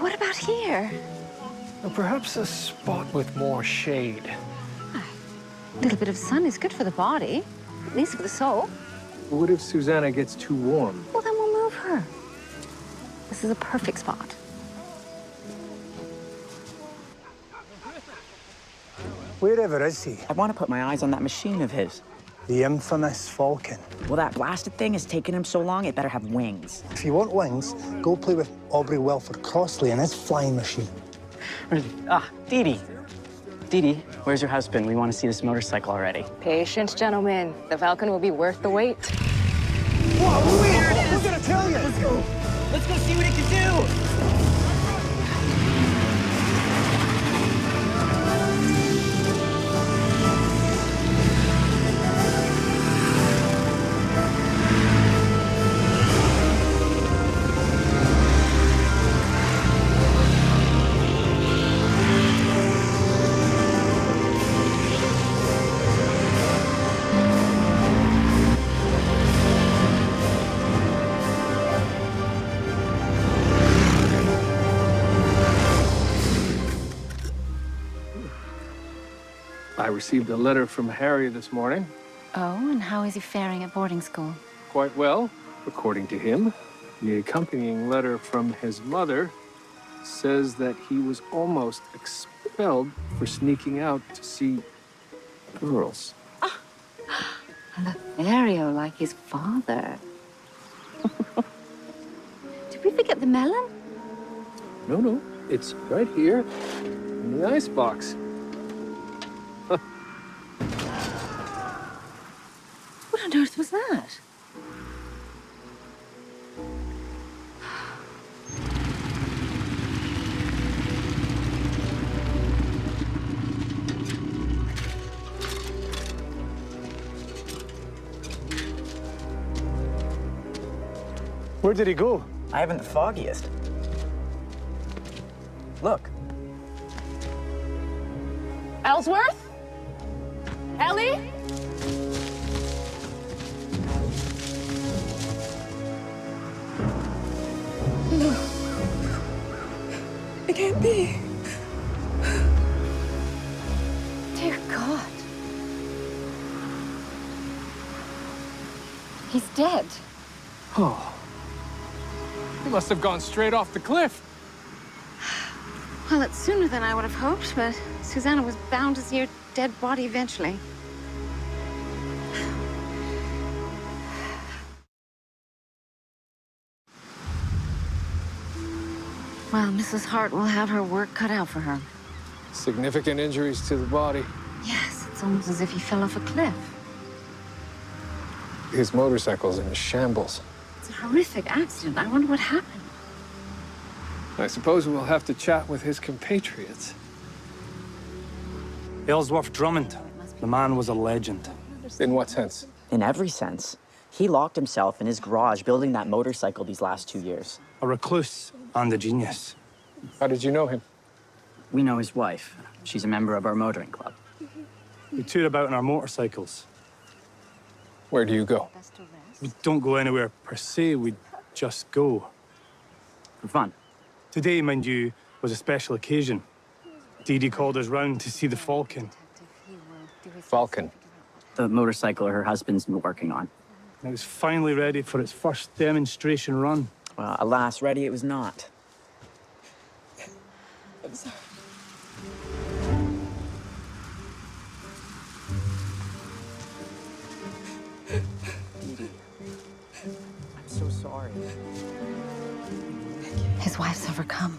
what about here? Well, perhaps a spot with more shade. A little bit of sun is good for the body, at least for the soul. What if Susanna gets too warm? Well, then we'll move her. This is a perfect spot. Wherever is he? I want to put my eyes on that machine of his. The infamous Falcon. Well, that blasted thing has taken him so long, it better have wings. If you want wings, go play with Aubrey Welford Crossley and his flying machine. Dee Dee. Dee Dee, where's your husband? We want to see this motorcycle already. Patience, gentlemen. The Falcon will be worth the wait. Whoa, weird! Who's gonna tell you? Let's go. Let's go see what it can do. I received a letter from Harry this morning. Oh, and how is he faring at boarding school? Quite well, according to him. The accompanying letter from his mother says that he was almost expelled for sneaking out to see girls. Lothario, like his father. Did we forget the melon? No, it's right here in the icebox. What on earth was that? Where did he go? I haven't the foggiest. Look. Ellsworth? Ellie? No. It can't be. Dear God. He's dead. Oh. He must have gone straight off the cliff. Well, it's sooner than I would have hoped, but Susanna was bound to see her dead body eventually. Well, Mrs. Hart will have her work cut out for her. Significant injuries to the body. Yes, it's almost as if he fell off a cliff. His motorcycle's in shambles. It's a horrific accident. I wonder what happened. I suppose we'll have to chat with his compatriots. Ellsworth Drummond. The man was a legend. In what sense? In every sense. He locked himself in his garage building that motorcycle these last 2 years. A recluse and a genius. How did you know him? We know his wife. She's a member of our motoring club. We tour about on our motorcycles. Where do you go? We don't go anywhere per se, we just go. For fun. Today, mind you, was a special occasion. Dee Dee called us round to see the Falcon. Falcon. The motorcycle her husband's been working on. And it was finally ready for its first demonstration run. Well, alas, ready it was not. I'm sorry. I'm so sorry. His wife's overcome.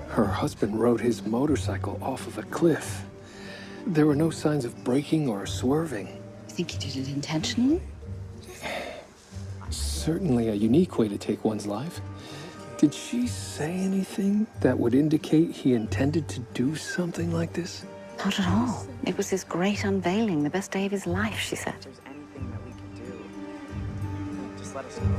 Her husband rode his motorcycle off of a cliff. There were no signs of braking or swerving. You think he did it intentionally? Certainly a unique way to take one's life. Did she say anything that would indicate he intended to do something like this? Not at all. It was his great unveiling, the best day of his life, she said. If there's anything that we can do, just let us know.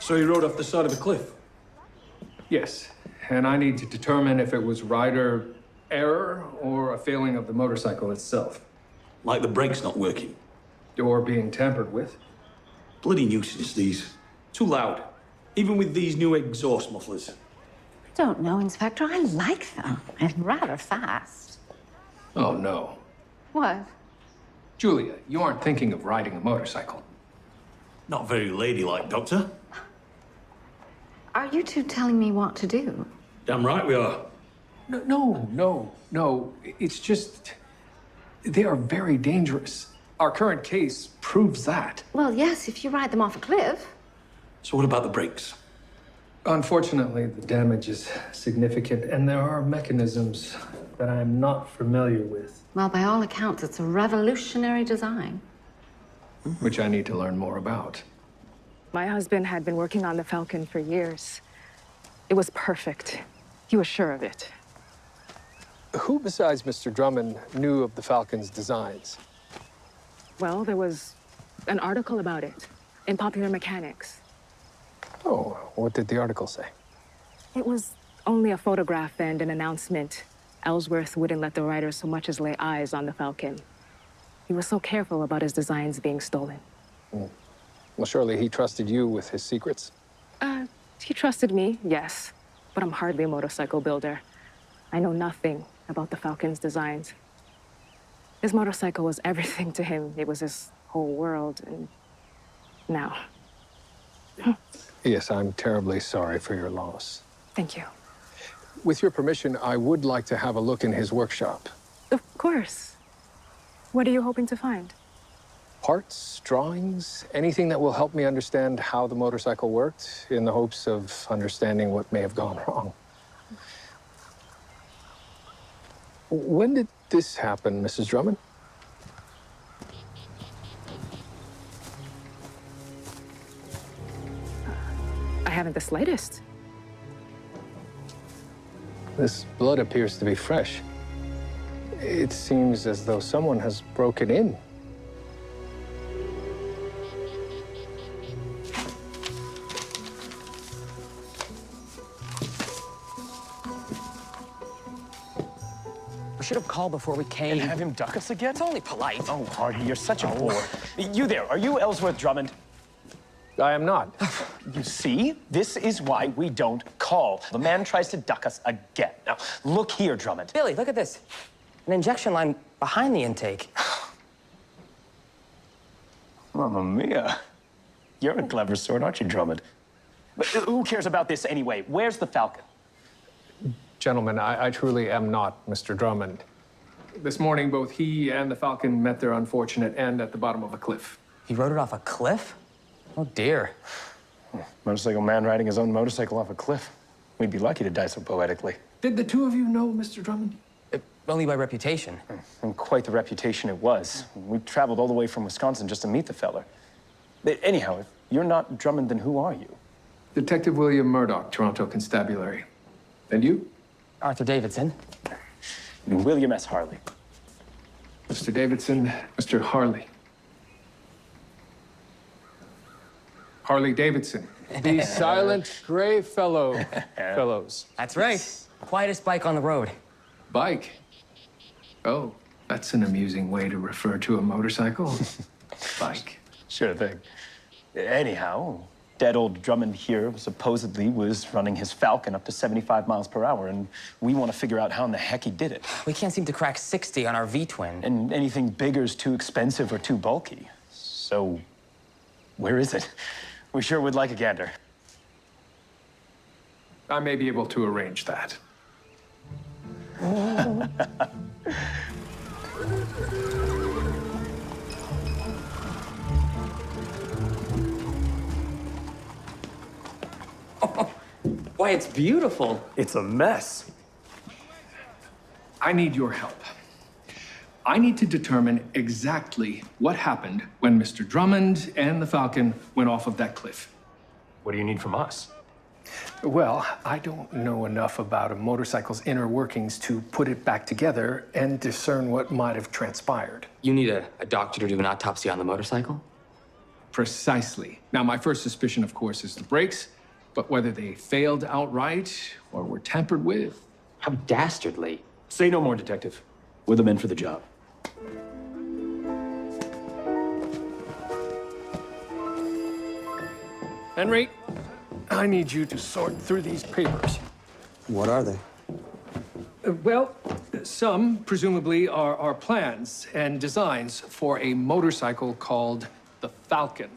So he rode off the side of a cliff? Yes, and I need to determine if it was rider error or a failing of the motorcycle itself. Like the brake's not working? Or being tampered with. Bloody nuisance, these. Too loud. Even with these new exhaust mufflers. Don't know, Inspector. I like them. And rather fast. Oh, no. What? Julia, you aren't thinking of riding a motorcycle. Not very ladylike, Doctor. Are you two telling me what to do? Damn right we are. No. It's just... they are very dangerous. Our current case proves that. Well, yes, if you ride them off a cliff. So what about the brakes? Unfortunately, the damage is significant, and there are mechanisms that I am not familiar with. Well, by all accounts, it's a revolutionary design. Which I need to learn more about. My husband had been working on the Falcon for years. It was perfect. He was sure of it. Who besides Mr. Drummond knew of the Falcon's designs? Well, there was an article about it in Popular Mechanics. Oh, what did the article say? It was only a photograph and an announcement. Ellsworth wouldn't let the writer so much as lay eyes on the Falcon. He was so careful about his designs being stolen. Well, surely he trusted you with his secrets. He trusted me, yes, but I'm hardly a motorcycle builder. I know nothing about the Falcon's designs. His motorcycle was everything to him. It was his whole world, and now. Yes, I'm terribly sorry for your loss. Thank you. With your permission, I would like to have a look in his workshop. Of course. What are you hoping to find? Parts, drawings, anything that will help me understand how the motorcycle worked, in the hopes of understanding what may have gone wrong. When did this happen, Mrs. Drummond? I haven't the slightest. This blood appears to be fresh. It seems as though someone has broken in. We should have called before we came. And have him duck us again? It's only polite. Oh, Hardy, you're such a bore. You there, are you Ellsworth Drummond? I am not. You see? This is why we don't call. The man tries to duck us again. Now, look here, Drummond. Billy, look at this. An injection line behind the intake. Mamma mia. You're a clever sort, aren't you, Drummond? But who cares about this anyway? Where's the Falcon? Gentlemen, I truly am not Mr. Drummond. This morning, both he and the Falcon met their unfortunate end at the bottom of a cliff. He rode it off a cliff? Oh, dear. Motorcycle man riding his own motorcycle off a cliff. We'd be lucky to die so poetically. Did the two of you know Mr. Drummond? Only by reputation. And quite the reputation it was. We traveled all the way from Wisconsin just to meet the fella. But anyhow, if you're not Drummond, then who are you? Detective William Murdoch, Toronto Constabulary. And you? Arthur Davidson. William S. Harley. Mr. Davidson, Mr. Harley. Harley Davidson. The silent gray fellows. That's right. Quietest bike on the road. Bike? Oh, that's an amusing way to refer to a motorcycle. Bike. Sure thing. Anyhow, dead old Drummond here supposedly was running his Falcon up to 75 miles per hour, and we want to figure out how in the heck he did it. We can't seem to crack 60 on our V-twin. And anything bigger's too expensive or too bulky. So, where is it? We sure would like a gander. I may be able to arrange that. Why, it's beautiful. It's a mess. I need your help. I need to determine exactly what happened when Mr. Drummond and the Falcon went off of that cliff. What do you need from us? Well, I don't know enough about a motorcycle's inner workings to put it back together and discern what might have transpired. You need a doctor to do an autopsy on the motorcycle? Precisely. Now, my first suspicion, of course, is the brakes, but whether they failed outright or were tampered with. How dastardly. Say no more, Detective. We're the men for the job. Henry, I need you to sort through these papers. What are they? Well, some, presumably, are plans and designs for a motorcycle called the Falcon.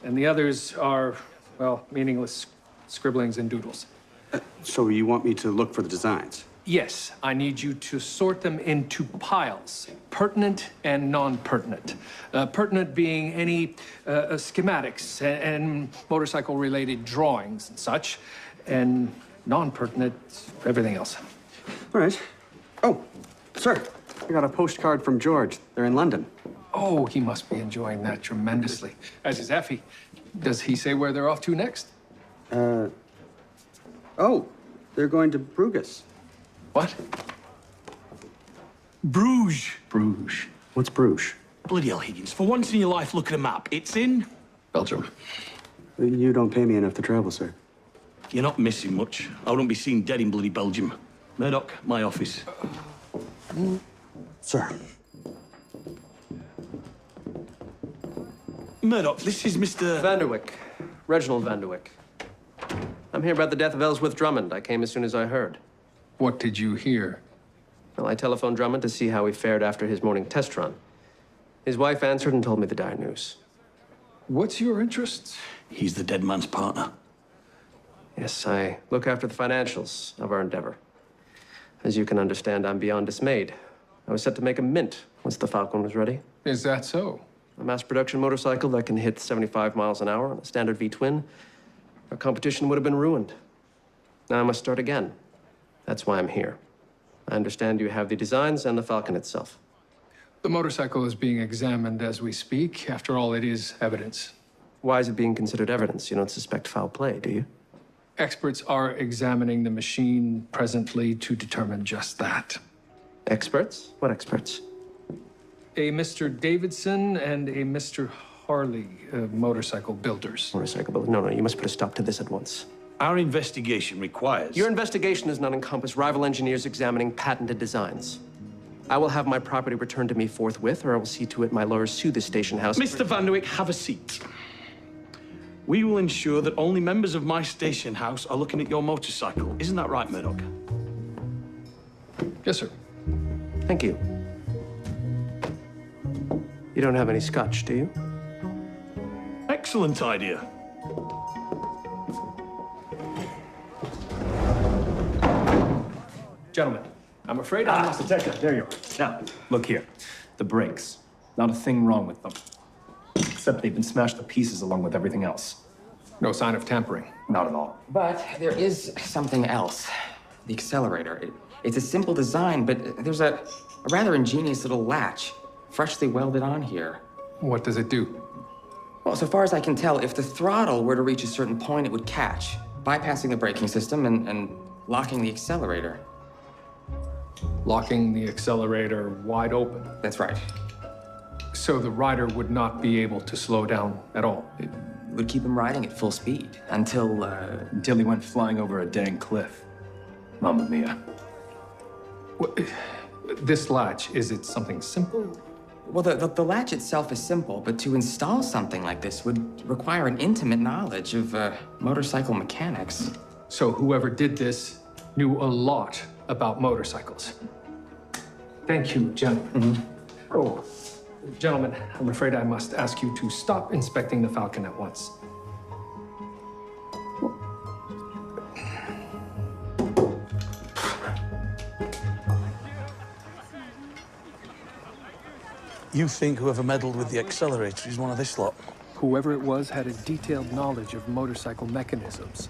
And the others are, well, meaningless scribblings and doodles. So you want me to look for the designs? Yes, I need you to sort them into piles, pertinent and non-pertinent. Pertinent being any schematics and motorcycle-related drawings and such, and non-pertinent, everything else. All right. Oh, sir, I got a postcard from George. They're in London. Oh, he must be enjoying that tremendously. As is Effie. Does he say where they're off to next? Oh, they're going to Bruges. What? Bruges. Bruges. What's Bruges? Bloody hell, Higgins. For once in your life, look at a map. It's in Belgium. You don't pay me enough to travel, sir. You're not missing much. I wouldn't be seen dead in bloody Belgium. Murdoch, my office. Sir. Murdoch, this is Mr. Vanderwyck. Reginald Vanderwyck. I'm here about the death of Ellsworth Drummond. I came as soon as I heard. What did you hear? Well, I telephoned Drummond to see how he fared after his morning test run. His wife answered and told me the dire news. What's your interest? He's the dead man's partner. Yes, I look after the financials of our endeavor. As you can understand, I'm beyond dismayed. I was set to make a mint once the Falcon was ready. Is that so? A mass production motorcycle that can hit 75 miles an hour on a standard V-twin. Our competition would have been ruined. Now I must start again. That's why I'm here. I understand you have the designs and the Falcon itself. The motorcycle is being examined as we speak. After all, it is evidence. Why is it being considered evidence? You don't suspect foul play, do you? Experts are examining the machine presently to determine just that. Experts? What experts? A Mr. Davidson and a Mr. Harley, motorcycle builders. Motorcycle builders? No, you must put a stop to this at once. Our investigation requires... Your investigation does not encompass rival engineers examining patented designs. I will have my property returned to me forthwith, or I will see to it my lawyers sue the station house. Mr. Vanderwyck, have a seat. We will ensure that only members of my station house are looking at your motorcycle. Isn't that right, Murdoch? Yes, sir. Thank you. You don't have any scotch, do you? Excellent idea. Gentlemen, I'm afraid I must... Detective, there you are. Now, look here. The brakes. Not a thing wrong with them. Except they've been smashed to pieces along with everything else. No sign of tampering. Not at all. But there is something else. The accelerator. It's a simple design, but there's a rather ingenious little latch freshly welded on here. What does it do? Well, so far as I can tell, if the throttle were to reach a certain point, it would catch, bypassing the braking system and locking the accelerator. Locking the accelerator wide open. That's right. So the rider would not be able to slow down at all. It would keep him riding at full speed until he went flying over a dang cliff. Mamma mia. This latch, is it something simple? Well, the latch itself is simple, but to install something like this would require an intimate knowledge of motorcycle mechanics. So whoever did this knew a lot about motorcycles. Thank you, gentlemen. Mm-hmm. Oh, gentlemen, I'm afraid I must ask you to stop inspecting the Falcon at once. You think whoever meddled with the accelerator is one of this lot? Whoever it was had a detailed knowledge of motorcycle mechanisms.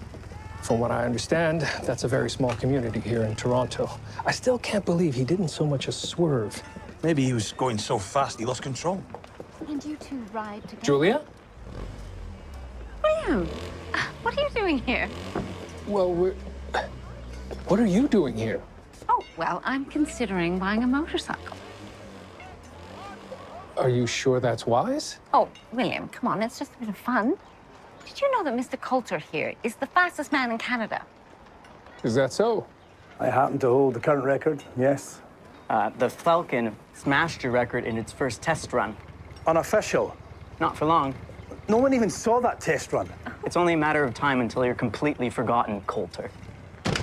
From what I understand, that's a very small community here in Toronto. I still can't believe he didn't so much as swerve. Maybe he was going so fast he lost control. And you two ride together? Julia? William, what are you doing here? Well, what are you doing here? Oh, well, I'm considering buying a motorcycle. Are you sure that's wise? Oh, William, come on, it's just a bit of fun. Did you know that Mr. Coulter here is the fastest man in Canada? Is that so? I happen to hold the current record, yes. The Falcon smashed your record in its first test run. Unofficial. Not for long. No one even saw that test run. It's only a matter of time until you're completely forgotten, Coulter.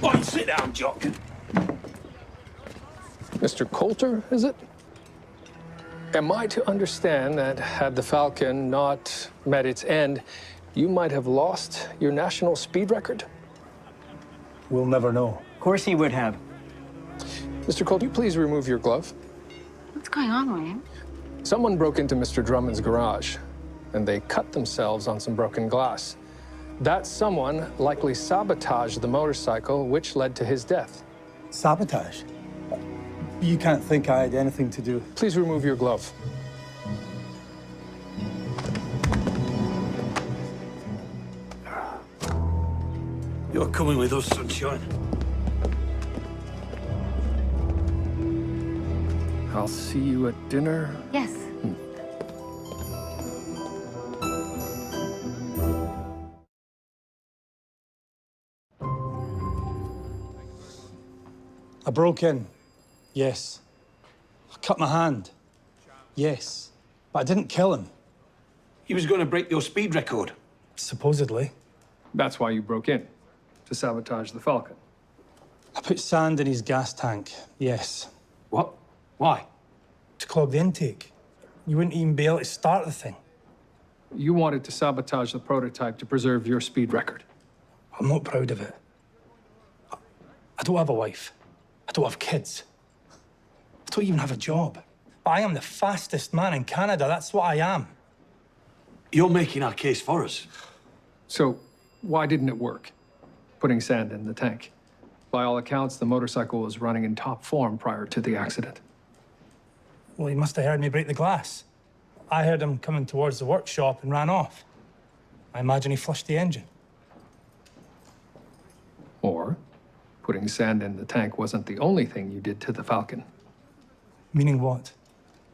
Oh, sit down, Jock. Mr. Coulter, is it? Am I to understand that had the Falcon not met its end, you might have lost your national speed record? We'll never know. Of course he would have. Mr. Coulter, you please remove your glove. What's going on, William? Someone broke into Mr. Drummond's garage, and they cut themselves on some broken glass. That someone likely sabotaged the motorcycle, which led to his death. Sabotage? You can't think I had anything to do. Please remove your glove. You're coming with us, sunshine. I'll see you at dinner. Yes. I broke in. Yes. I cut my hand. Yes. But I didn't kill him. He was going to break your speed record. Supposedly. That's why you broke in, to sabotage the Falcon. I put sand in his gas tank. Yes. What? Why? To clog the intake. You wouldn't even be able to start the thing. You wanted to sabotage the prototype to preserve your speed record. I'm not proud of it. I don't have a wife. I don't have kids. I don't even have a job. But I am the fastest man in Canada. That's what I am. You're making our case for us. So, why didn't it work? Putting sand in the tank. By all accounts, the motorcycle was running in top form prior to the accident. Well, he must have heard me break the glass. I heard him coming towards the workshop and ran off. I imagine he flushed the engine. Or, putting sand in the tank wasn't the only thing you did to the Falcon. Meaning what?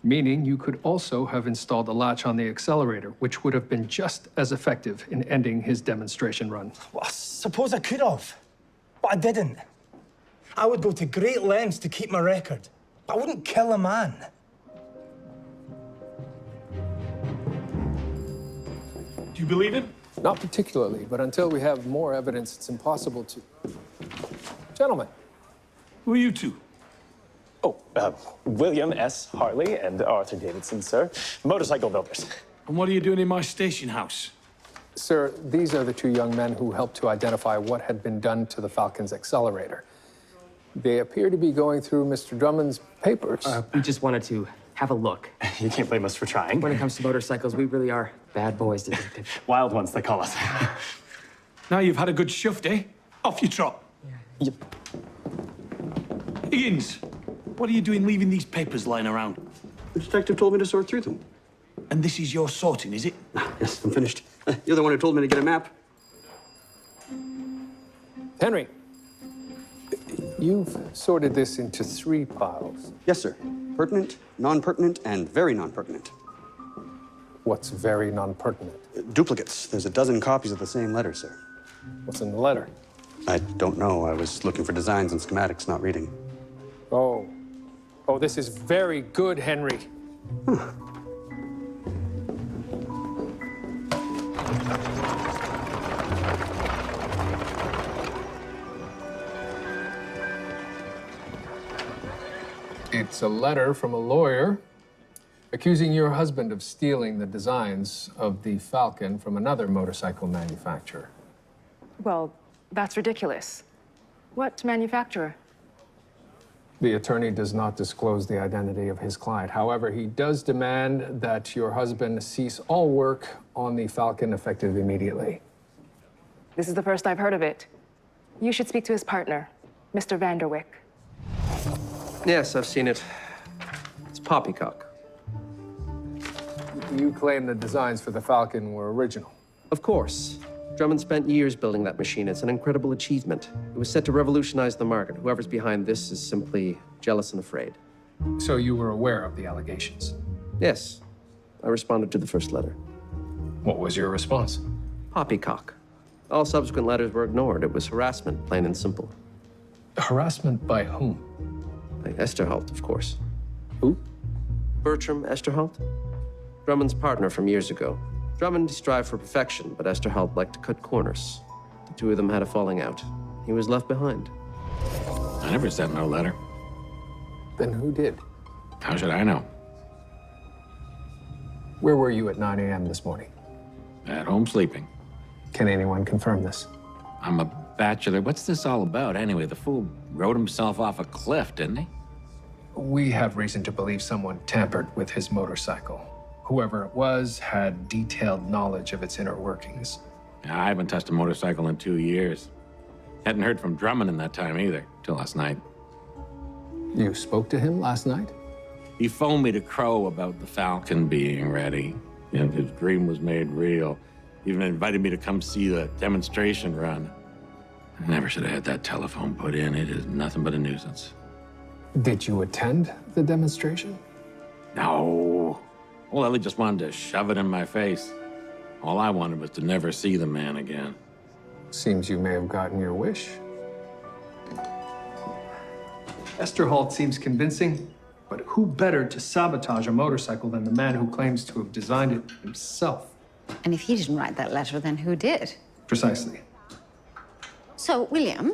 Meaning you could also have installed a latch on the accelerator, which would have been just as effective in ending his demonstration run. Well, I suppose I could have, but I didn't. I would go to great lengths to keep my record, but I wouldn't kill a man. Do you believe him? Not particularly, but until we have more evidence, it's impossible to... Gentlemen. Who are you two? Oh, William S. Harley and Arthur Davidson, sir. Motorcycle builders. And what are you doing in my station house? Sir, these are the two young men who helped to identify what had been done to the Falcon's accelerator. They appear to be going through Mr. Drummond's papers. We just wanted to have a look. You can't blame us for trying. When it comes to motorcycles, we really are bad boys, detective. Wild ones, they call us. Now you've had a good shift, eh? Off you trot. Yeah. Higgins, what are you doing leaving these papers lying around? The detective told me to sort through them. And this is your sorting, is it? Yes, I'm finished. You're the one who told me to get a map. Henry, you've sorted this into 3 piles. Yes, sir. Pertinent, non-pertinent, and very non-pertinent. What's very non-pertinent? Duplicates. There's a dozen copies of the same letter, sir. What's in the letter? I don't know. I was looking for designs and schematics, not reading. Oh. Oh, this is very good, Henry. Huh. It's a letter from a lawyer accusing your husband of stealing the designs of the Falcon from another motorcycle manufacturer. Well, that's ridiculous. What manufacturer? The attorney does not disclose the identity of his client. However, he does demand that your husband cease all work on the Falcon effective immediately. This is the first I've heard of it. You should speak to his partner, Mr. Vanderwyck. Yes, I've seen it. It's poppycock. You claim the designs for the Falcon were original. Of course. Drummond spent years building that machine. It's an incredible achievement. It was set to revolutionize the market. Whoever's behind this is simply jealous and afraid. So you were aware of the allegations? Yes. I responded to the first letter. What was your response? Poppycock. All subsequent letters were ignored. It was harassment, plain and simple. Harassment by whom? By Esterholt, of course. Who? Bertram Esterholt. Drummond's partner from years ago. Drummond strived for perfection, but Esterhald liked to cut corners. The two of them had a falling out. He was left behind. I never sent no letter. Then who did? How should I know? Where were you at 9 a.m. this morning? At home sleeping. Can anyone confirm this? I'm a bachelor. What's this all about anyway? The fool rode himself off a cliff, didn't he? We have reason to believe someone tampered with his motorcycle. Whoever it was had detailed knowledge of its inner workings. I haven't touched a motorcycle in 2 years. Hadn't heard from Drummond in that time either, till last night. You spoke to him last night? He phoned me to crow about the Falcon being ready. You know, his dream was made real. Even invited me to come see the demonstration run. I never should have had that telephone put in. It is nothing but a nuisance. Did you attend the demonstration? No. Well, Ellie just wanted to shove it in my face. All I wanted was to never see the man again. Seems you may have gotten your wish. Esterhald seems convincing, but who better to sabotage a motorcycle than the man who claims to have designed it himself? And if he didn't write that letter, then who did? Precisely. So, William,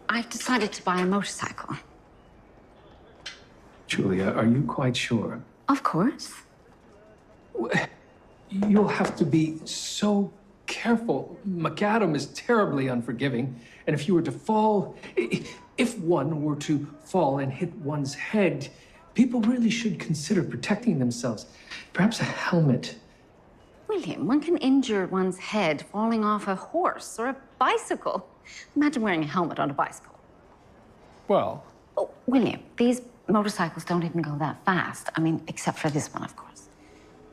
I've decided to buy a motorcycle. Julia, are you quite sure? Of course. You'll have to be so careful. Macadam is terribly unforgiving, and if you were to fall, if one were to fall and hit one's head, people really should consider protecting themselves. Perhaps a helmet. William, one can injure one's head falling off a horse or a bicycle. Imagine wearing a helmet on a bicycle. Well... Oh, William, these motorcycles don't even go that fast. I mean, except for this one, of course.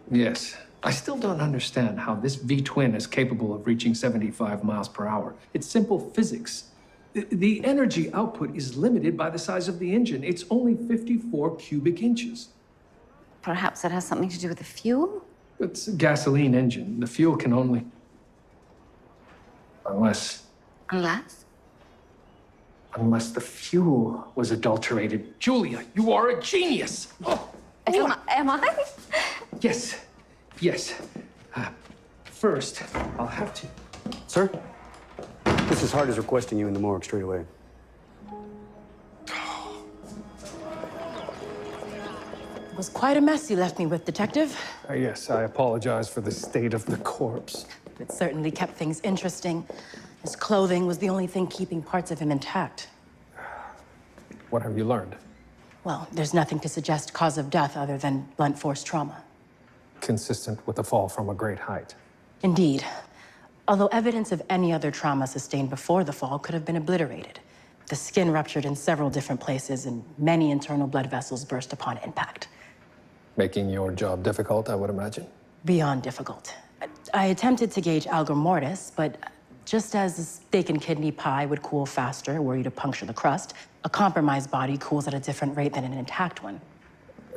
Yes. I still don't understand how this V-twin is capable of reaching 75 miles per hour. It's simple physics. The energy output is limited by the size of the engine. It's only 54 cubic inches. Perhaps it has something to do with the fuel? It's a gasoline engine. The fuel can only... Unless the fuel was adulterated. Julia, you are a genius! Oh. Am I? Yes. Yes. First, I'll have to... Sir? Mrs. Hart is requesting you in the morgue straight away. It was quite a mess you left me with, Detective. Yes, I apologize for the state of the corpse. It certainly kept things interesting. His clothing was the only thing keeping parts of him intact. What have you learned? Well, there's nothing to suggest cause of death other than blunt force trauma. Consistent with a fall from a great height. Indeed. Although evidence of any other trauma sustained before the fall could have been obliterated. The skin ruptured in several different places and many internal blood vessels burst upon impact. Making your job difficult, I would imagine. Beyond difficult. I attempted to gauge algor mortis, but just as a steak and kidney pie would cool faster were you to puncture the crust, a compromised body cools at a different rate than an intact one.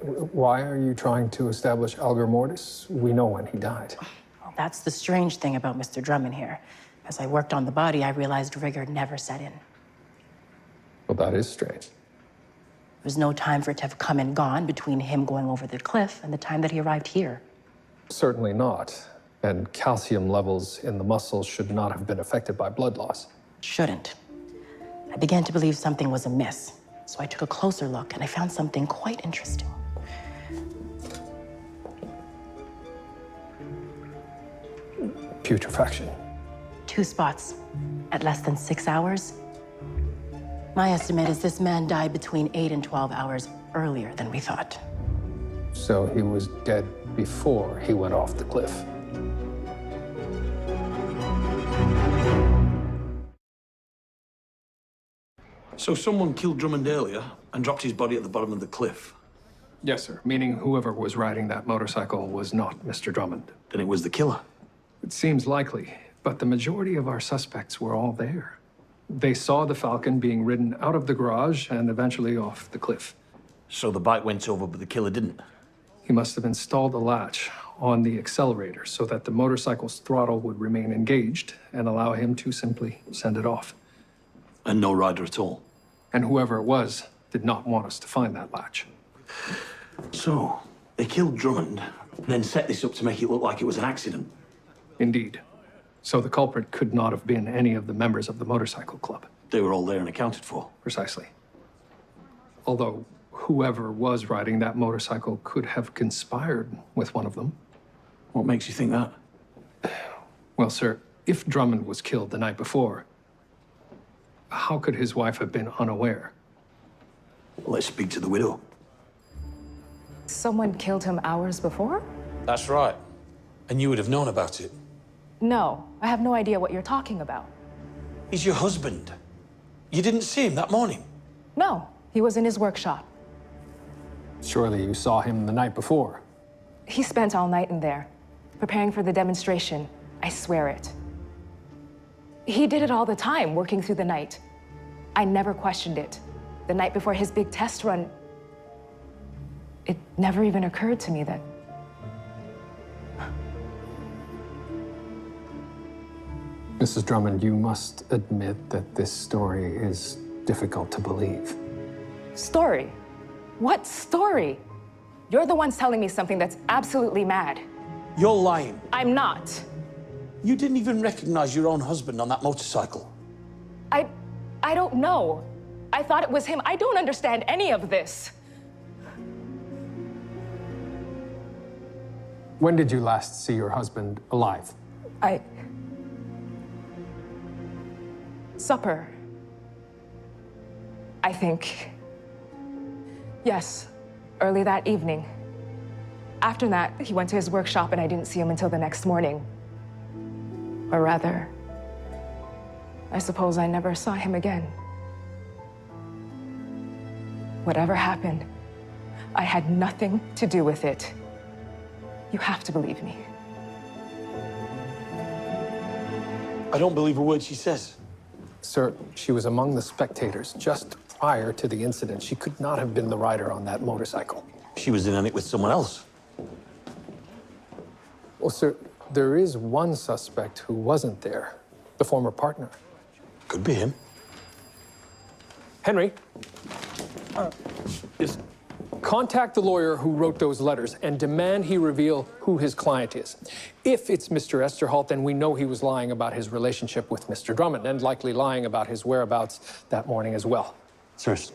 Why are you trying to establish algor mortis? We know when he died. Well, that's the strange thing about Mr. Drummond here. As I worked on the body, I realized rigor never set in. Well, that is strange. There's no time for it to have come and gone between him going over the cliff and the time that he arrived here. Certainly not. And calcium levels in the muscles should not have been affected by blood loss. Shouldn't. I began to believe something was amiss, so I took a closer look and I found something quite interesting. Putrefaction. 2 spots at less than 6 hours. My estimate is this man died between 8 and 12 hours earlier than we thought. So he was dead before he went off the cliff. So someone killed Drummond earlier and dropped his body at the bottom of the cliff? Yes, sir. Meaning whoever was riding that motorcycle was not Mr. Drummond. Then it was the killer? It seems likely, but the majority of our suspects were all there. They saw the Falcon being ridden out of the garage and eventually off the cliff. So the bike went over, but the killer didn't? He must have installed a latch on the accelerator so that the motorcycle's throttle would remain engaged and allow him to simply send it off. And no rider at all? And whoever it was did not want us to find that latch. So, they killed Drummond, and then set this up to make it look like it was an accident. Indeed. So the culprit could not have been any of the members of the motorcycle club. They were all there and accounted for. Precisely. Although whoever was riding that motorcycle could have conspired with one of them. What makes you think that? Well, sir, if Drummond was killed the night before, how could his wife have been unaware? Let's speak to the widow. Someone killed him hours before? That's right. And you would have known about it. No, I have no idea what you're talking about. He's your husband. You didn't see him that morning? No, he was in his workshop. Surely you saw him the night before. He spent all night in there, preparing for the demonstration. I swear it. He did it all the time, working through the night. I never questioned it. The night before his big test run, it never even occurred to me that... Mrs. Drummond, you must admit that this story is difficult to believe. Story? What story? You're the ones telling me something that's absolutely mad. You're lying. I'm not. You didn't even recognize your own husband on that motorcycle. I don't know. I thought it was him. I don't understand any of this. When did you last see your husband alive? Supper. I think. Yes, early that evening. After that, he went to his workshop and I didn't see him until the next morning. Or rather, I suppose I never saw him again. Whatever happened, I had nothing to do with it. You have to believe me. I don't believe a word she says. Sir, she was among the spectators just prior to the incident. She could not have been the rider on that motorcycle. She was in on it with someone else. Well, sir, there is one suspect who wasn't there, the former partner. Could be him. Henry, just contact the lawyer who wrote those letters and demand he reveal who his client is. If it's Mr. Esterholt, then we know he was lying about his relationship with Mr. Drummond and likely lying about his whereabouts that morning as well. Sirs.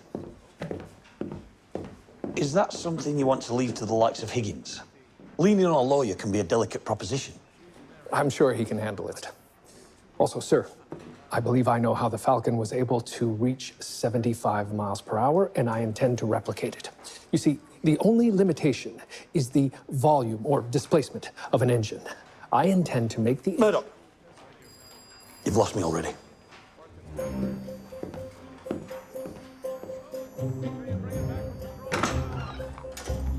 Is that something you want to leave to the likes of Higgins? Leaning on a lawyer can be a delicate proposition. I'm sure he can handle it. Also, sir, I believe I know how the Falcon was able to reach 75 miles per hour, and I intend to replicate it. You see, the only limitation is the volume or displacement of an engine. I intend to make the... Murdoch! You've lost me already.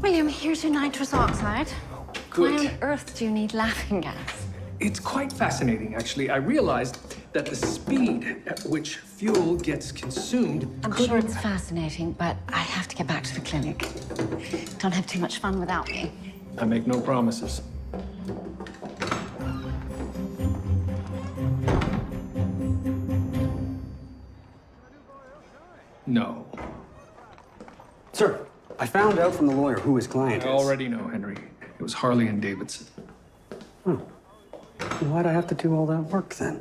William, here's your nitrous oxide. Good. Why on earth do you need laughing gas? It's quite fascinating, actually. I realized that the speed at which fuel gets consumed... I'm sure it's fascinating, but I have to get back to the clinic. Don't have too much fun without me. I make no promises. No. Sir, I found out from the lawyer who his client is. I already know, Henry. It was Harley and Davidson. Hmm. Why'd I have to do all that work, then?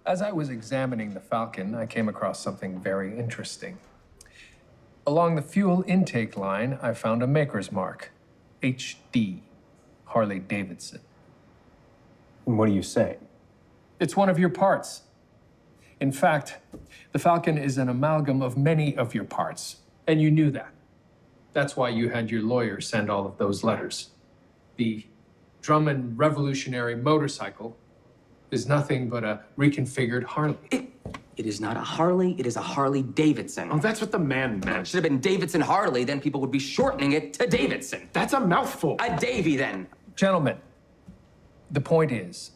As I was examining the Falcon, I came across something very interesting. Along the fuel intake line, I found a maker's mark. HD, Harley Davidson. And what do you say? It's one of your parts. In fact, the Falcon is an amalgam of many of your parts, and you knew that. That's why you had your lawyer send all of those letters. The Drummond Revolutionary motorcycle is nothing but a reconfigured Harley. It is not a Harley, it is a Harley Davidson. Oh, that's what the man meant. Should have been Davidson Harley, then people would be shortening it to Davidson. That's a mouthful. A Davy, then. Gentlemen, the point is,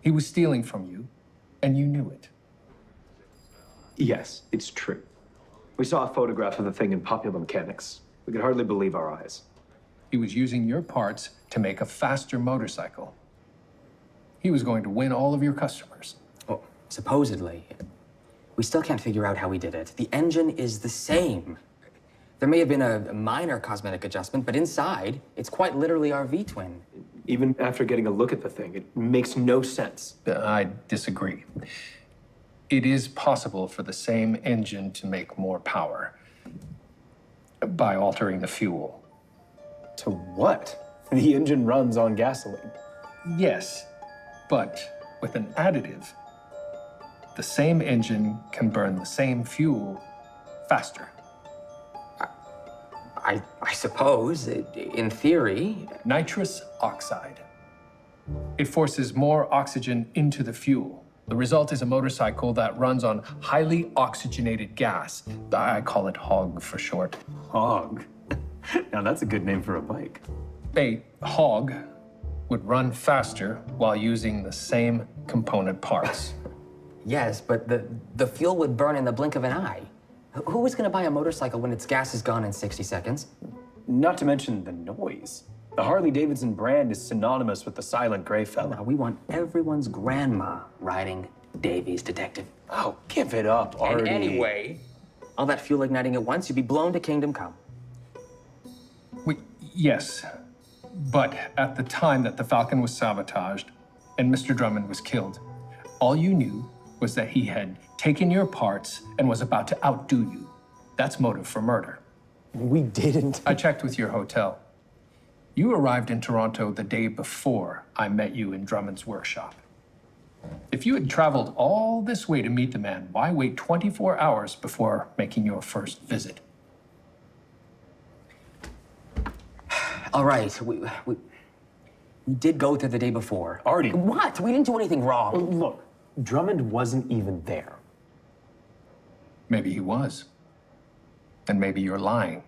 he was stealing from you, and you knew it. Yes, it's true. We saw a photograph of the thing in Popular Mechanics. We could hardly believe our eyes. He was using your parts to make a faster motorcycle. He was going to win all of your customers. Well, supposedly. We still can't figure out how he did it. The engine is the same. There may have been a minor cosmetic adjustment, but inside, it's quite literally our V-twin. Even after getting a look at the thing, it makes no sense. I disagree. It is possible for the same engine to make more power by altering the fuel. To what? The engine runs on gasoline. Yes, but with an additive, the same engine can burn the same fuel faster. I suppose, in theory. Nitrous oxide. It forces more oxygen into the fuel. The result is a motorcycle that runs on highly oxygenated gas. I call it HOG for short. HOG? Now that's a good name for a bike. A HOG would run faster while using the same component parts. Yes, but the fuel would burn in the blink of an eye. Who is going to buy a motorcycle when its gas is gone in 60 seconds? Not to mention the noise. The Harley Davidson brand is synonymous with the silent gray fella. Now, we want everyone's grandma riding Davy's detective. Oh, give it up, Artie. And anyway, all that fuel igniting at once, you'd be blown to kingdom come. Yes, but at the time that the Falcon was sabotaged and Mr. Drummond was killed, all you knew was that he had taken your parts and was about to outdo you. That's motive for murder. We didn't. I checked with your hotel. You arrived in Toronto the day before I met you in Drummond's workshop. If you had traveled all this way to meet the man, why wait 24 hours before making your first visit? All right, we did go there the day before. Artie. What? We didn't do anything wrong. Look, Drummond wasn't even there. Maybe he was. And maybe you're lying.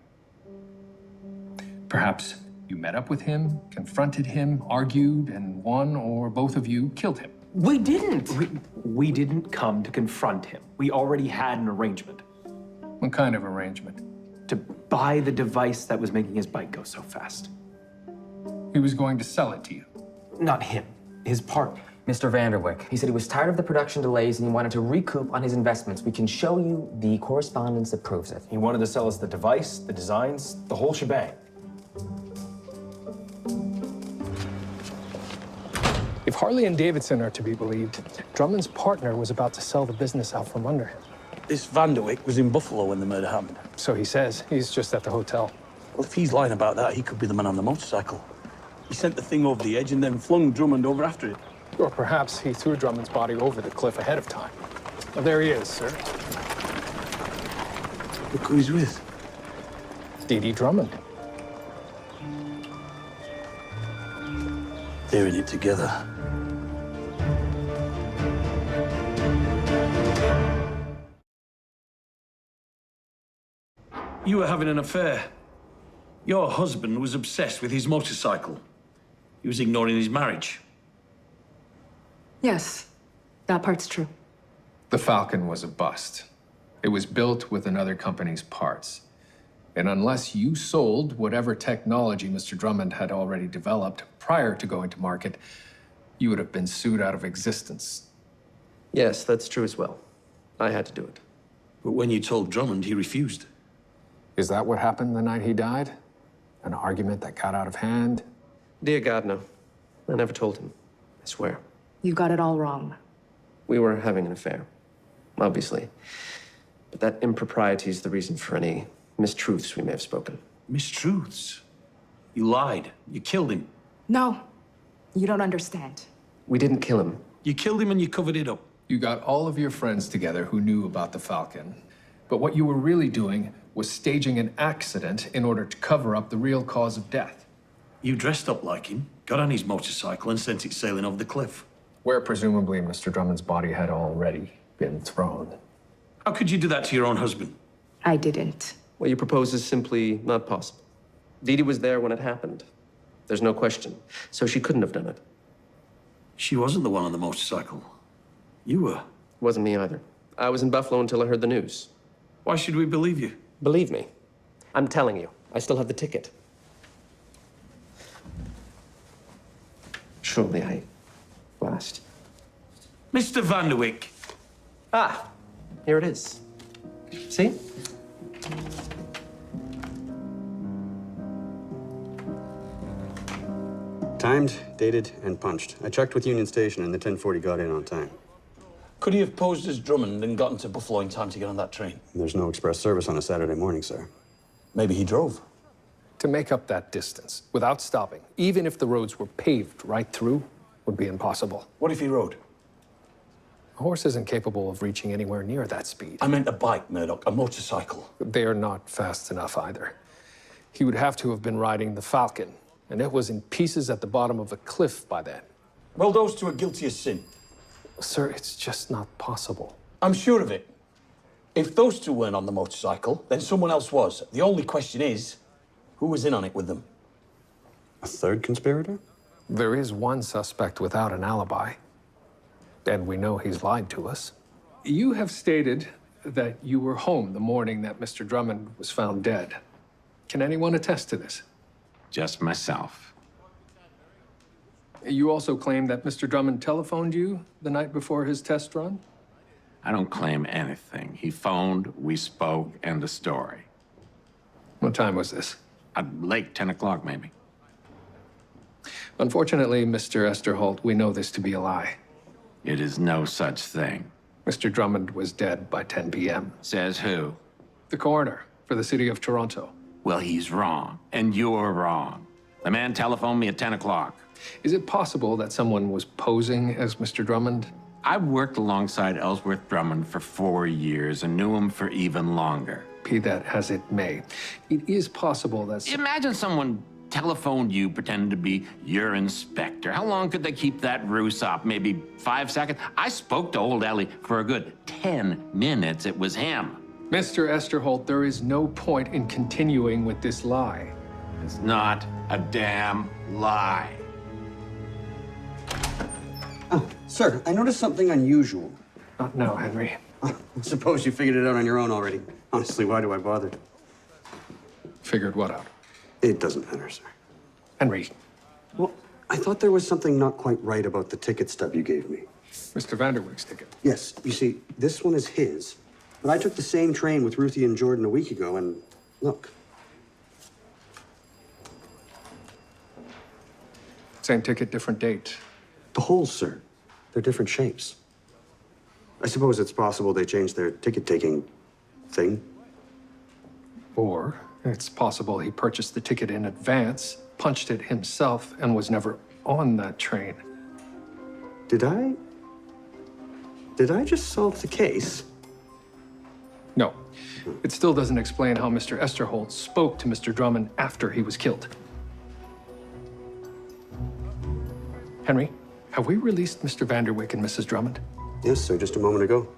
Perhaps you met up with him, confronted him, argued, and one or both of you killed him. We didn't. We didn't come to confront him. We already had an arrangement. What kind of arrangement? To buy the device that was making his bike go so fast. He was going to sell it to you. Not him, his partner. Mr. Vanderwyck. He said he was tired of the production delays and he wanted to recoup on his investments. We can show you the correspondence that proves it. He wanted to sell us the device, the designs, the whole shebang. If Harley and Davidson are to be believed, Drummond's partner was about to sell the business out from under him. This Vanderwyck was in Buffalo when the murder happened. So he says. He's just at the hotel. Well, if he's lying about that, he could be the man on the motorcycle. He sent the thing over the edge and then flung Drummond over after it. Or perhaps he threw Drummond's body over the cliff ahead of time. Well, there he is, sir. Look who he's with. D.D. Drummond. They're in it together. You were having an affair. Your husband was obsessed with his motorcycle. He was ignoring his marriage. Yes, that part's true. The Falcon was a bust. It was built with another company's parts. And unless you sold whatever technology Mr. Drummond had already developed prior to going to market, you would have been sued out of existence. Yes, that's true as well. I had to do it. But when you told Drummond, he refused. Is that what happened the night he died? An argument that got out of hand? Dear God, no. I never told him. I swear. You got it all wrong. We were having an affair, obviously. But that impropriety is the reason for any mistruths we may have spoken. Mistruths? You lied. You killed him. No, you don't understand. We didn't kill him. You killed him and you covered it up. You got all of your friends together who knew about the Falcon. But what you were really doing was staging an accident in order to cover up the real cause of death. You dressed up like him, got on his motorcycle and sent it sailing over the cliff. Where presumably Mr. Drummond's body had already been thrown. How could you do that to your own husband? I didn't. What you propose is simply not possible. Dee was there when it happened. There's no question. So she couldn't have done it. She wasn't the one on the motorcycle. You were. Wasn't me either. I was in Buffalo until I heard the news. Why should we believe you? Believe me. I'm telling you. I still have the ticket. Surely I last. Mr. Vanderwyck. Ah, here it is. See? Timed, dated, and punched. I checked with Union Station, and the 1040 got in on time. Could he have posed as Drummond and gotten to Buffalo in time to get on that train? There's no express service on a Saturday morning, sir. Maybe he drove. To make up that distance without stopping, even if the roads were paved right through, would be impossible. What if he rode? A horse isn't capable of reaching anywhere near that speed. I meant a bike, Murdoch, a motorcycle. They're not fast enough either. He would have to have been riding the Falcon, and it was in pieces at the bottom of a cliff by then. Well, those two are guilty as sin. Sir, it's just not possible. I'm sure of it. If those two weren't on the motorcycle, then someone else was. The only question is, who was in on it with them? A third conspirator? There is one suspect without an alibi, and we know he's lied to us. You have stated that you were home the morning that Mr. Drummond was found dead. Can anyone attest to this? Just myself. You also claim that Mr. Drummond telephoned you the night before his test run? I don't claim anything. He phoned, we spoke, end of story. What time was this? Late, 10 o'clock, maybe. Unfortunately, Mr. Esterholt, we know this to be a lie. It is no such thing. Mr. Drummond was dead by 10 p.m. Says who? The coroner for the city of Toronto. Well, he's wrong, and you're wrong. The man telephoned me at 10 o'clock. Is it possible that someone was posing as Mr. Drummond? I worked alongside Ellsworth Drummond for 4 years and knew him for even longer. Be that as it may, it is possible that... Imagine someone telephoned you pretending to be your inspector. How long could they keep that ruse up? Maybe 5 seconds? I spoke to old Ellie for a good 10 minutes. It was him. Mr. Esterholt, there is no point in continuing with this lie. It's not a damn lie. Oh, sir, I noticed something unusual. Not now, Henry. I suppose you figured it out on your own already. Honestly, why do I bother? Figured what out? It doesn't matter, sir. Henry. Well, I thought there was something not quite right about the ticket stub you gave me. Mr. Vanderwick's ticket? Yes. You see, this one is his. But I took the same train with Ruthie and Jordan a week ago, and look. Same ticket, different date. The holes, sir. They're different shapes. I suppose it's possible they changed their ticket-taking thing. Or it's possible he purchased the ticket in advance, punched it himself, and was never on that train. Did I just solve the case? No. It still doesn't explain how Mr. Esterholt spoke to Mr. Drummond after he was killed. Henry, have we released Mr. Vanderwick and Mrs. Drummond? Yes, sir, just a moment ago.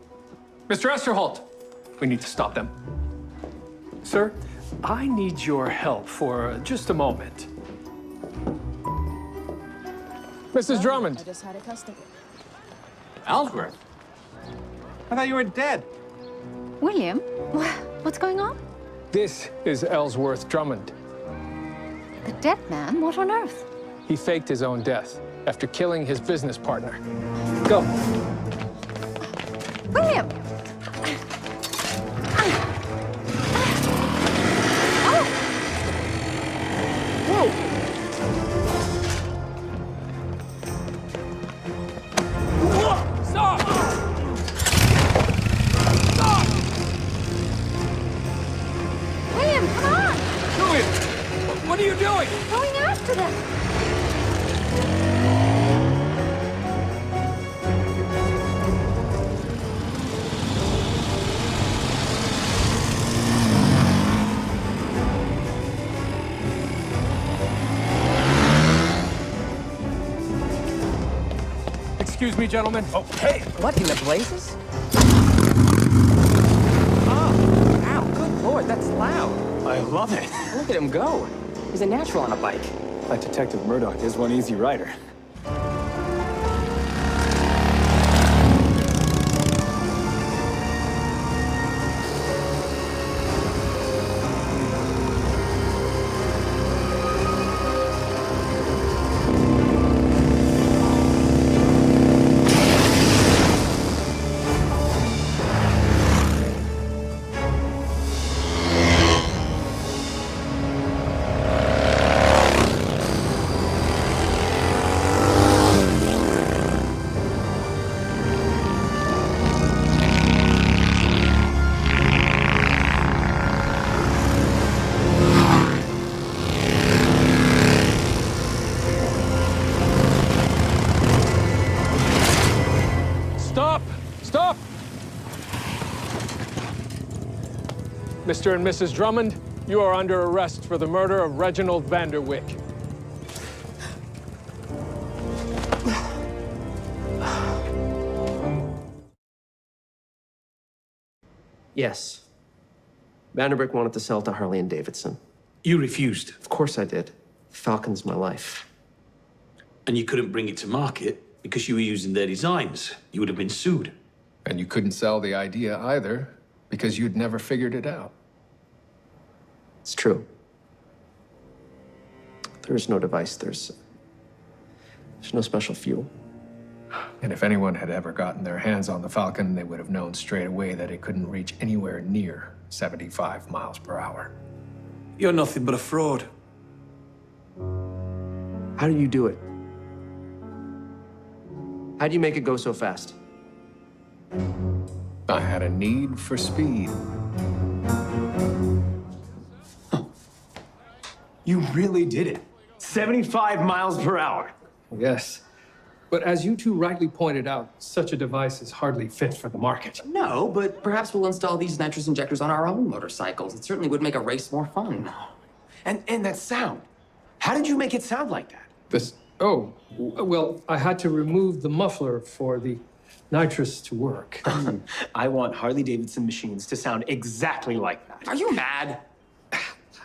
Mr. Esterholt, we need to stop them. Sir, I need your help for just a moment. Mrs. Drummond. I just had a customer. Ellsworth? I thought you were dead. William, what's going on? This is Ellsworth Drummond. The dead man? What on earth? He faked his own death after killing his business partner. Go. William! Stop! Stop! William, come on! Julian, what are you doing? Going after them. Excuse me, gentlemen. Oh, hey! What in the blazes? Oh, ow, good lord, that's loud. I love it. Look at him go. He's a natural on a bike. That Detective Murdoch is one easy rider. Mr. and Mrs. Drummond, you are under arrest for the murder of Reginald Vanderwyck. Yes. Vanderwyck wanted to sell to Harley and Davidson. You refused. Of course I did. Falcon's my life. And you couldn't bring it to market because you were using their designs. You would have been sued. And you couldn't sell the idea either because you'd never figured it out. It's true. There's no device. There's no special fuel. And if anyone had ever gotten their hands on the Falcon, they would have known straight away that it couldn't reach anywhere near 75 miles per hour. You're nothing but a fraud. How do you do it? How do you make it go so fast? I had a need for speed. You really did it. 75 miles per hour. Yes. But as you two rightly pointed out, such a device is hardly fit for the market. No, but perhaps we'll install these nitrous injectors on our own motorcycles. It certainly would make a race more fun. And that sound. How did you make it sound like that? Oh, well, I had to remove the muffler for the nitrous to work. I want Harley Davidson machines to sound exactly like that. Are you mad?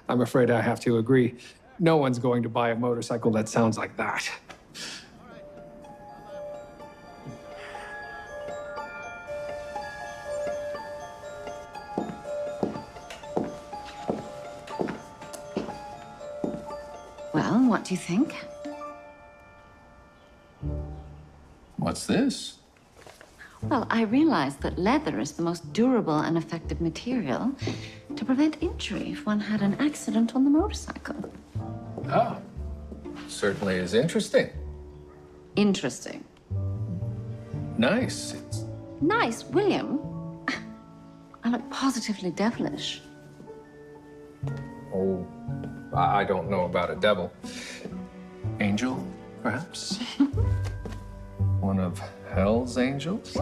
I'm afraid I have to agree. No one's going to buy a motorcycle that sounds like that. Well, what do you think? What's this? Well, I realized that leather is the most durable and effective material to prevent injury if one had an accident on the motorcycle. Oh, certainly is interesting. Interesting. Nice. Nice, William. I look positively devilish. Oh, I don't know about a devil. Angel, perhaps? One of hell's angels?